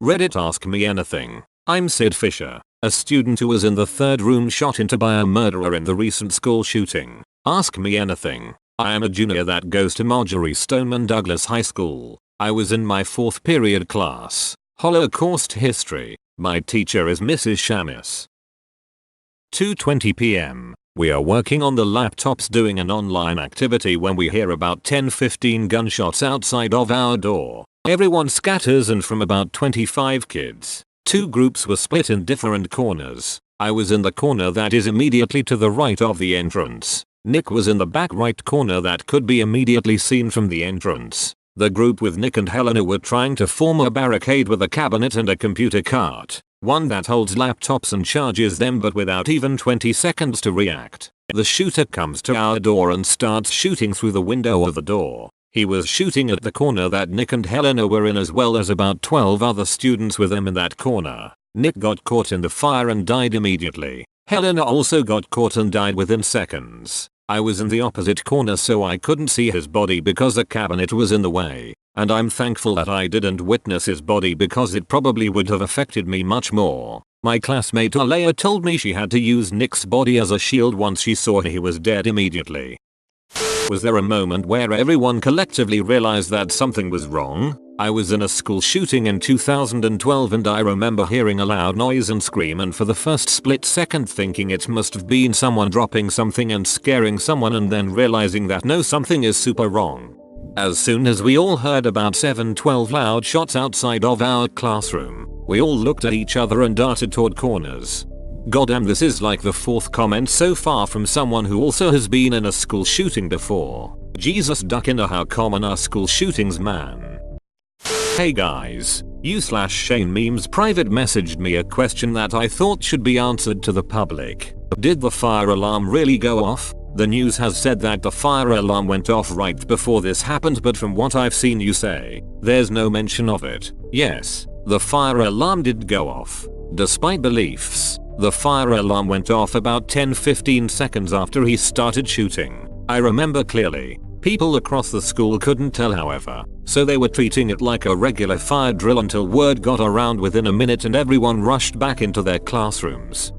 Reddit Ask Me Anything. I'm Sid Fisher, a student who was in the third room shot into by a murderer in the recent school shooting. Ask me anything. I am a junior that goes to Marjory Stoneman Douglas High School. I was in my 4th period class, Holocaust History. My teacher is Mrs. Shamis. 2:20 p.m. We are working on the laptops doing an online activity when we hear about 10-15 gunshots outside of our door. Everyone scatters and from about 25 kids, 2 groups were split in different corners. I was in the corner that is immediately to the right of the entrance. Nick was in the back right corner that could be immediately seen from the entrance. The group with Nick and Helena were trying to form a barricade with a cabinet and a computer cart. One that holds laptops and charges them, but without even 20 seconds to react. The shooter comes to our door and starts shooting through the window of the door. He was shooting at the corner that Nick and Helena were in, as well as about 12 other students with him in that corner. Nick got caught in the fire and died immediately. Helena also got caught and died within seconds. I was in the opposite corner so I couldn't see his body because a cabinet was in the way. And I'm thankful that I didn't witness his body because it probably would have affected me much more. My classmate Alea told me she had to use Nick's body as a shield once she saw he was dead immediately. Was there a moment where everyone collectively realized that something was wrong? I was in a school shooting in 2012 and I remember hearing a loud noise and scream, and for the first split second thinking it must have been someone dropping something and scaring someone, and then realizing that no, something is super wrong. As soon as we all heard about 7-12 loud shots outside of our classroom, we all looked at each other and darted toward corners. Goddamn, this is like the 4th comment so far from someone who also has been in a school shooting before. Jesus ducking, how common are school shootings, man. Hey guys, you/Shane Memes private messaged me a question that I thought should be answered to the public. Did the fire alarm really go off? The news has said that the fire alarm went off right before this happened, but from what I've seen you say, there's no mention of it. Yes, the fire alarm did go off. Despite beliefs, the fire alarm went off about 10-15 seconds after he started shooting. I remember clearly. People across the school couldn't tell, however, so they were treating it like a regular fire drill until word got around within a minute and everyone rushed back into their classrooms.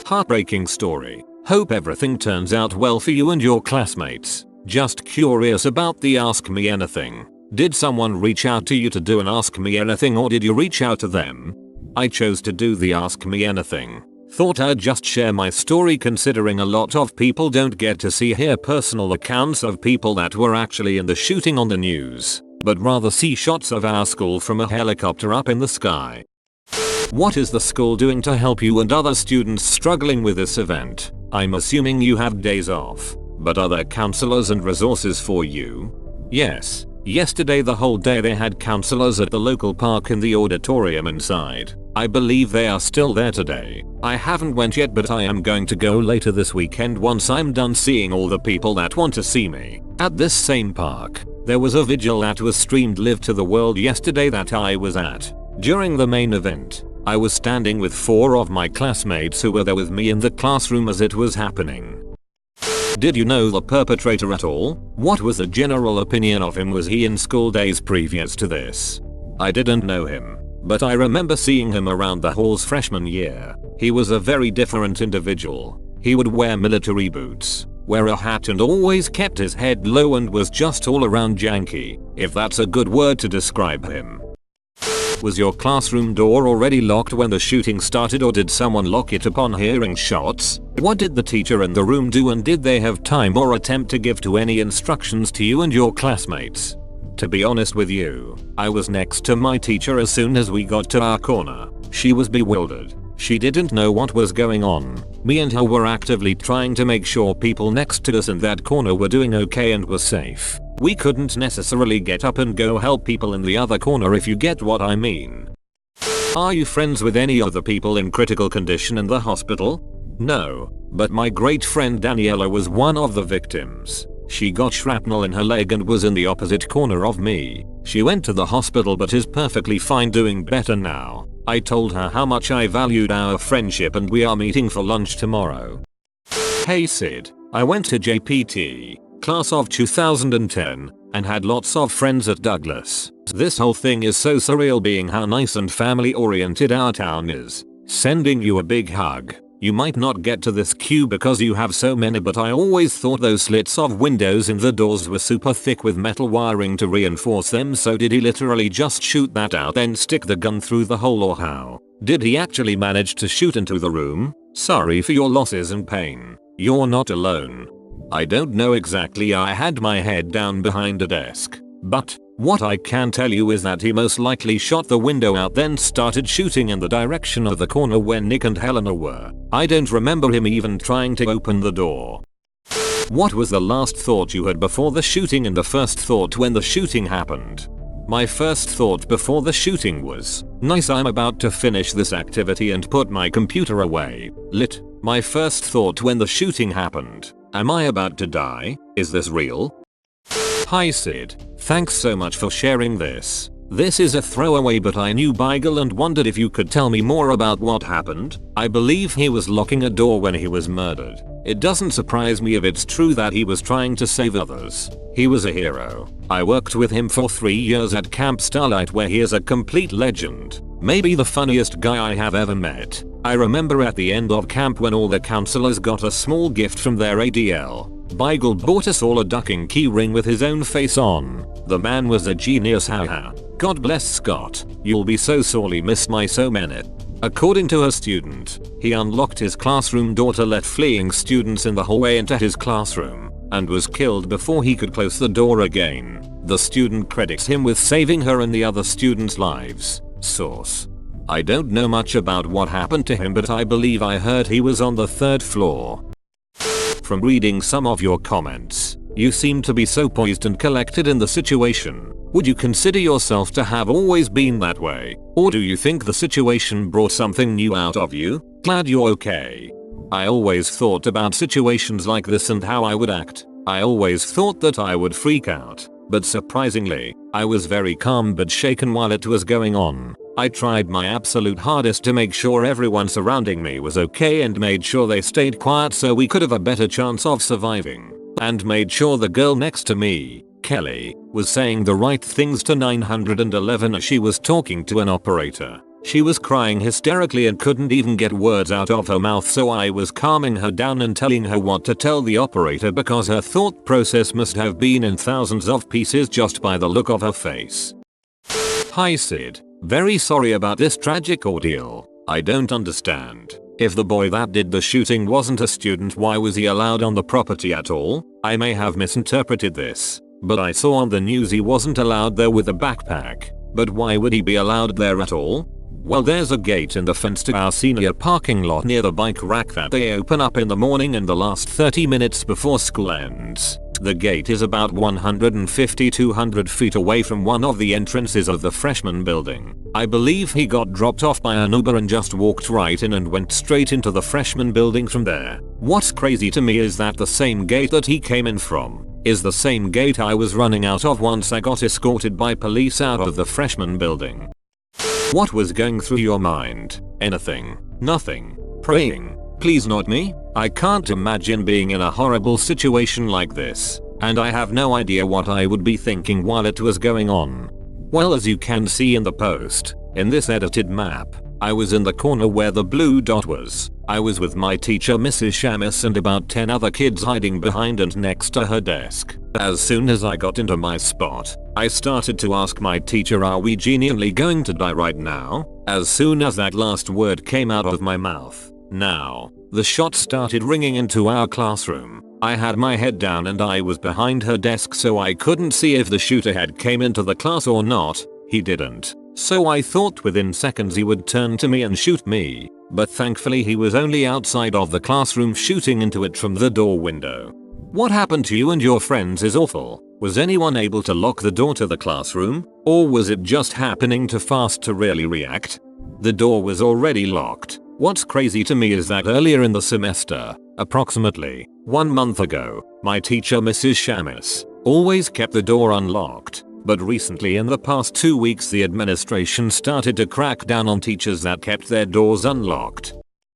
Heartbreaking story. Hope everything turns out well for you and your classmates. Just curious about the Ask Me Anything. Did someone reach out to you to do an Ask Me Anything, or did you reach out to them? I chose to do the Ask Me Anything. Thought I'd just share my story, considering a lot of people don't get to hear personal accounts of people that were actually in the shooting on the news, but rather see shots of our school from a helicopter up in the sky. What is the school doing to help you and other students struggling with this event? I'm assuming you have days off, but are there counselors and resources for you? Yes. Yesterday the whole day they had counselors at the local park in the auditorium inside. I believe they are still there today. I haven't went yet, but I am going to go later this weekend once I'm done seeing all the people that want to see me. At this same park, there was a vigil that was streamed live to the world yesterday that I was at. During the main event, I was standing with 4 of my classmates who were there with me in the classroom as it was happening. Did you know the perpetrator at all? What was the general opinion of him? Was he in school days previous to this? I didn't know him, but I remember seeing him around the halls freshman year. He was a very different individual. He would wear military boots, wear a hat, and always kept his head low and was just all around janky, if that's a good word to describe him. Was your classroom door already locked when the shooting started, or did someone lock it upon hearing shots? What did the teacher in the room do, and did they have time or attempt to give any instructions to you and your classmates? To be honest with you, I was next to my teacher as soon as we got to our corner. She was bewildered. She didn't know what was going on. Me and her were actively trying to make sure people next to us in that corner were doing okay and were safe. We couldn't necessarily get up and go help people in the other corner, if you get what I mean. Are you friends with any of the people in critical condition in the hospital? No, but my great friend Daniela was one of the victims. She got shrapnel in her leg and was in the opposite corner of me. She went to the hospital but is perfectly fine, doing better now. I told her how much I valued our friendship and we are meeting for lunch tomorrow. Hey Sid, I went to JPT, class of 2010, and had lots of friends at Douglas. This whole thing is so surreal, being how nice and family oriented our town is. Sending you a big hug. You might not get to this queue because you have so many, but I always thought those slits of windows in the doors were super thick with metal wiring to reinforce them. So did he literally just shoot that out then stick the gun through the hole, or how? Did he actually manage to shoot into the room? Sorry for your losses and pain. You're not alone. I don't know exactly, I had my head down behind a desk. But what I can tell you is that he most likely shot the window out then started shooting in the direction of the corner where Nick and Helena were. I don't remember him even trying to open the door. What was the last thought you had before the shooting and the first thought when the shooting happened? My first thought before the shooting was, nice, I'm about to finish this activity and put my computer away. Lit. My first thought when the shooting happened, am I about to die? Is this real? Hi Sid, thanks so much for sharing this. This is a throwaway, but I knew Beigel and wondered if you could tell me more about what happened. I believe he was locking a door when he was murdered. It doesn't surprise me if it's true that he was trying to save others. He was a hero. I worked with him for 3 years at Camp Starlight, where he is a complete legend. Maybe the funniest guy I have ever met. I remember at the end of camp when all the counselors got a small gift from their ADL. Beigel bought us all a ducking key ring with his own face on. The man was a genius, haha. God bless Scott. You'll be so sorely missed, my so minute. According to a student, he unlocked his classroom door to let fleeing students in the hallway into his classroom, and was killed before he could close the door again. The student credits him with saving her and the other students' lives. Source: I don't know much about what happened to him, but I believe I heard he was on the 3rd floor. From reading some of your comments, you seem to be so poised and collected in the situation. Would you consider yourself to have always been that way? Or do you think the situation brought something new out of you? Glad you're okay. I always thought about situations like this and how I would act. I always thought that I would freak out. But surprisingly, I was very calm but shaken while it was going on. I tried my absolute hardest to make sure everyone surrounding me was okay and made sure they stayed quiet so we could have a better chance of surviving. And made sure the girl next to me, Kelly, was saying the right things to 911 as she was talking to an operator. She was crying hysterically and couldn't even get words out of her mouth, so I was calming her down and telling her what to tell the operator because her thought process must have been in thousands of pieces just by the look of her face. Hi Sid. Very sorry about this tragic ordeal. I don't understand. If the boy that did the shooting wasn't a student, why was he allowed on the property at all? I may have misinterpreted this, but I saw on the news he wasn't allowed there with a backpack. But why would he be allowed there at all? Well, there's a gate in the fence to our senior parking lot near the bike rack that they open up in the morning and the last 30 minutes before school ends. The gate is about 150-200 feet away from one of the entrances of the freshman building. I believe he got dropped off by an Uber and just walked right in and went straight into the freshman building from there. What's crazy to me is that the same gate that he came in from is the same gate I was running out of once I got escorted by police out of the freshman building. What was going through your mind? Anything? Nothing? Praying? Please not me? I can't imagine being in a horrible situation like this, and I have no idea what I would be thinking while it was going on. Well, as you can see in the post, in this edited map, I was in the corner where the blue dot was. I was with my teacher Mrs. Shamus and about 10 other kids hiding behind and next to her desk. As soon as I got into my spot, I started to ask my teacher, are we genuinely going to die right now? As soon as that last word came out of my mouth, now, the shots started ringing into our classroom. I had my head down and I was behind her desk, so I couldn't see if the shooter had came into the class or not. He didn't. So I thought within seconds he would turn to me and shoot me, but thankfully he was only outside of the classroom shooting into it from the door window. What happened to you and your friends is awful. Was anyone able to lock the door to the classroom, or was it just happening too fast to really react? The door was already locked. What's crazy to me is that earlier in the semester, approximately 1 month ago, my teacher Mrs. Shamus always kept the door unlocked. But recently in the past 2 weeks the administration started to crack down on teachers that kept their doors unlocked.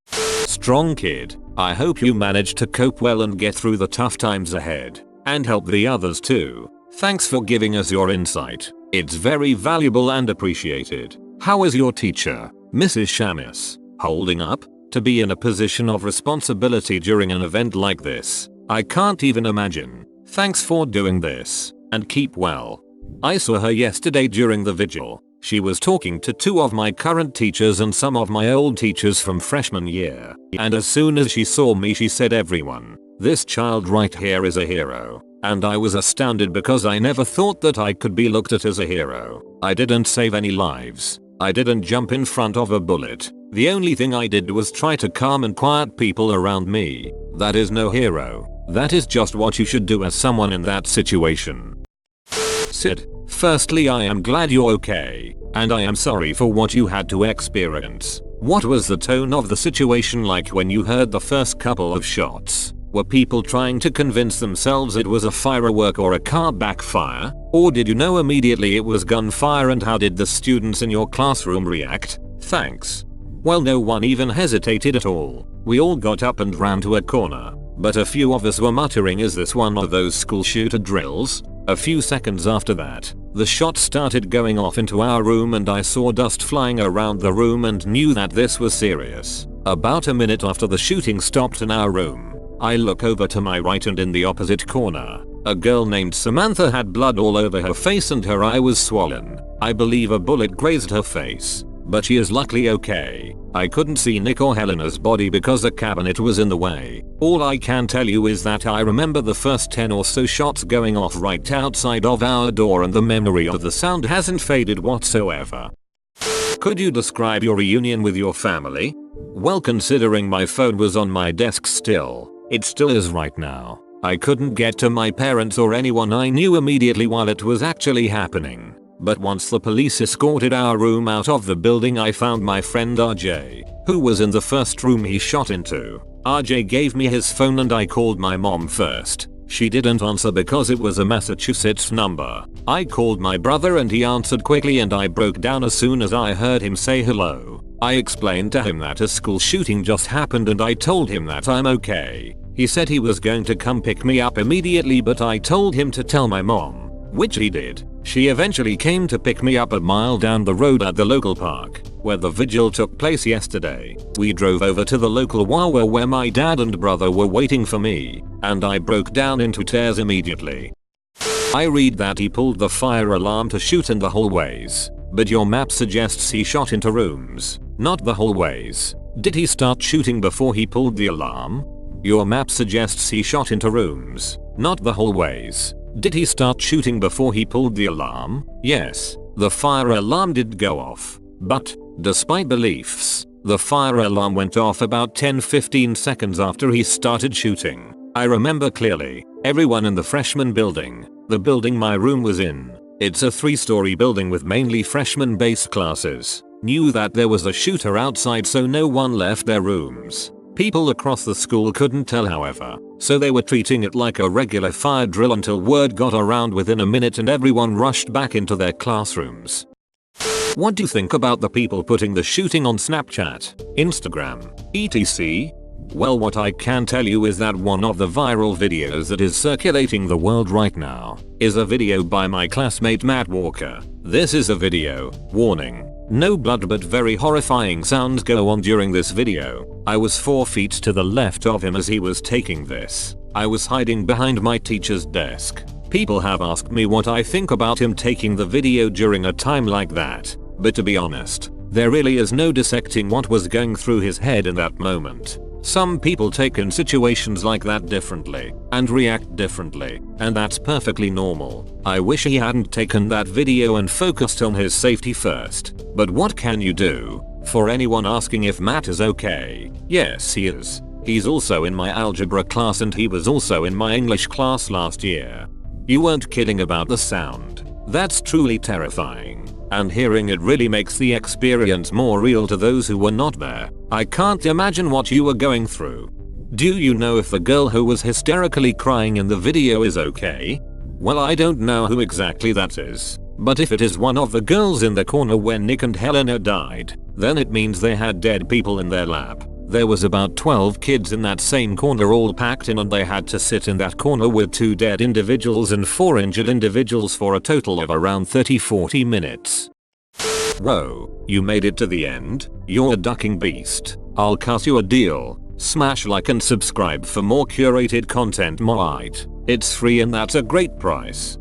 Strong kid. I hope you manage to cope well and get through the tough times ahead. And help the others too. Thanks for giving us your insight. It's very valuable and appreciated. How is your teacher, Mrs. Shamus, holding up? To be in a position of responsibility during an event like this, I can't even imagine. Thanks for doing this, and keep well. I saw her yesterday during the vigil. She was talking to 2 of my current teachers and some of my old teachers from freshman year, and as soon as she saw me she said, "Everyone, this child right here is a hero." And I was astounded because I never thought that I could be looked at as a hero. I didn't save any lives. I didn't jump in front of a bullet. The only thing I did was try to calm and quiet people around me. That is no hero. That is just what you should do as someone in that situation. Sid, firstly, I am glad you're okay, and I am sorry for what you had to experience. What was the tone of the situation like when you heard the first couple of shots? Were people trying to convince themselves it was a firework or a car backfire? Or did you know immediately it was gunfire, and how did the students in your classroom react? Thanks. Well, no one even hesitated at all. We all got up and ran to a corner, but a few of us were muttering, "Is this one of those school shooter drills?" A few seconds after that, the shots started going off into our room and I saw dust flying around the room and knew that this was serious. About a minute after the shooting stopped in our room, I look over to my right and in the opposite corner, a girl named Samantha had blood all over her face and her eye was swollen. I believe a bullet grazed her face, but she is luckily okay. I couldn't see Nick or Helena's body because the cabinet was in the way. All I can tell you is that I remember the first 10 or so shots going off right outside of our door, and the memory of the sound hasn't faded whatsoever. Could you describe your reunion with your family? Well, considering my phone was on my desk still, it still is right now. I couldn't get to my parents or anyone I knew immediately while it was actually happening. But once the police escorted our room out of the building, I found my friend RJ, who was in the first room he shot into. RJ gave me his phone and I called my mom first. She didn't answer because it was a Massachusetts number. I called my brother and he answered quickly and I broke down as soon as I heard him say hello. I explained to him that a school shooting just happened and I told him that I'm okay. He said he was going to come pick me up immediately, but I told him to tell my mom, which he did. She eventually came to pick me up a mile down the road at the local park, where the vigil took place yesterday. We drove over to the local Wawa where my dad and brother were waiting for me, and I broke down into tears immediately. I read that he pulled the fire alarm to shoot in the hallways, but your map suggests he shot into rooms, not the hallways. Did he start shooting before he pulled the alarm? Your map suggests he shot into rooms, not the hallways. Did he start shooting before he pulled the alarm? Yes, the fire alarm did go off. But, despite beliefs, the fire alarm went off about 10-15 seconds after he started shooting. I remember clearly, everyone in the freshman building, the building my room was in, it's a 3-story building with mainly freshman-based classes, knew that there was a shooter outside, so no one left their rooms. People across the school couldn't tell, however, so they were treating it like a regular fire drill until word got around within a minute and everyone rushed back into their classrooms. What do you think about the people putting the shooting on Snapchat, Instagram, etc? Well, what I can tell you is that one of the viral videos that is circulating the world right now is a video by my classmate Matt Walker. This is a video, warning, no blood but very horrifying sounds go on during this video. I was 4 feet to the left of him as he was taking this. I was hiding behind my teacher's desk. People have asked me what I think about him taking the video during a time like that, but to be honest, there really is no dissecting what was going through his head in that moment. Some people take in situations like that differently and react differently, and that's perfectly normal. I wish he hadn't taken that video and focused on his safety first. But what can you do? For anyone asking if Matt is okay, yes, he is. He's also in my algebra class and he was also in my English class last year. You weren't kidding about the sound. That's truly terrifying. And hearing it really makes the experience more real to those who were not there. I can't imagine what you were going through. Do you know if the girl who was hysterically crying in the video is okay? Well, I don't know who exactly that is, but if it is one of the girls in the corner where Nick and Helena died, then it means they had dead people in their lap. There was about 12 kids in that same corner all packed in, and they had to sit in that corner with 2 dead individuals and 4 injured individuals for a total of around 30-40 minutes. Bro, you made it to the end? You're a ducking beast. I'll cut you a deal. Smash like and subscribe for more curated content. It's free and that's a great price.